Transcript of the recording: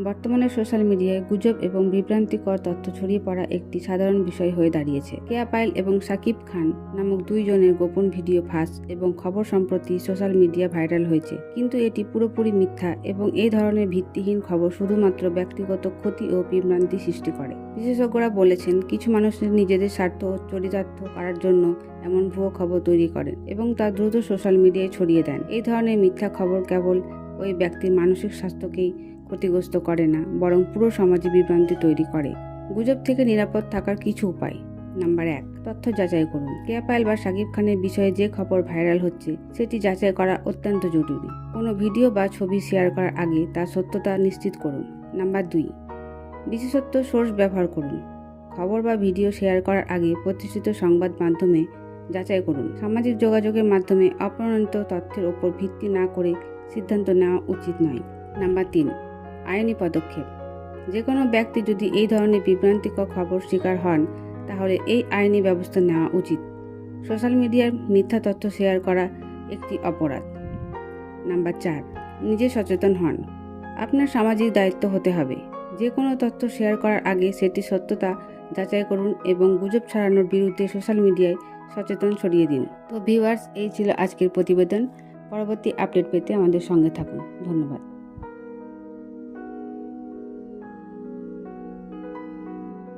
বর্তমানে সোশ্যাল মিডিয়ায় গুজব এবং বিভ্রান্তিকর তথ্য ছড়িয়ে পড়া একটি সাধারণ বিষয় হয়ে দাঁড়িয়েছে। কেয়া পায়েল এবং শাকিব খান নামক দুইজনের গোপন ভিডিও ফাঁস এবং খবর সম্প্রতি সোশ্যাল মিডিয়া ভাইরাল হয়েছে, কিন্তু এটি পুরোপুরি মিথ্যা এবং এই ধরনের ভিত্তিহীন খবর শুধুমাত্র ব্যক্তিগত ক্ষতি ও বিভ্রান্তি সৃষ্টি করে। বিশেষজ্ঞরা বলেছেন, কিছু মানুষ নিজেদের স্বার্থ ও চরিতার্থ করার জন্য এমন ভুয়ো খবর তৈরি করেন এবং তা দ্রুত সোশ্যাল মিডিয়ায় ছড়িয়ে দেন। এই ধরনের মিথ্যা খবর কেবল ওই ব্যক্তির মানসিক স্বাস্থ্যকেই ক্ষতিগ্রস্ত করে না, বরং পুরো সমাজে বিভ্রান্তি তৈরি করে। গুজব থেকে নিরাপদ থাকার কিছু উপায়। নাম্বার 1, তথ্য যাচাই করুন। কেয়া পায়েল বা শাকিব খানের বিষয়ে যে খবর ভাইরাল হচ্ছে সেটি যাচাই করা অত্যন্ত জরুরি। কোনো ভিডিও বা ছবি শেয়ার করার আগে তার সত্যতা নিশ্চিত করুন। নাম্বার 2, বিশেষত সোর্স ব্যবহার করুন। খবর বা ভিডিও শেয়ার করার আগে প্রতিষ্ঠিত সংবাদ মাধ্যমে যাচাই করুন। সামাজিক যোগাযোগের মাধ্যমে অপ্রমাণিত তথ্যের ওপর ভিত্তি না করে সিদ্ধান্ত নেওয়া উচিত নয়। নাম্বার 3, আইনি পদক্ষেপ। যে কোনো ব্যক্তি যদি এই ধরনের বিভ্রান্তিকর খবর শিকার হন, তাহলে এই আইনি ব্যবস্থা নেওয়া উচিত। সোশ্যাল মিডিয়ার মিথ্যা তথ্য শেয়ার করা একটি অপরাধ। নাম্বার 4, নিজে সচেতন হন। আপনার সামাজিক দায়িত্ব হতে হবে। যে কোনো তথ্য শেয়ার করার আগে সেটির সত্যতা যাচাই করুন এবং গুজব ছড়ানোর বিরুদ্ধে সোশ্যাল মিডিয়ায় সচেতন ছড়িয়ে দিন। তো ভিউয়ার্স, এই ছিল আজকের প্রতিবেদন। পরবর্তী আপডেট পেতে আমাদের সঙ্গে থাকুন। ধন্যবাদ।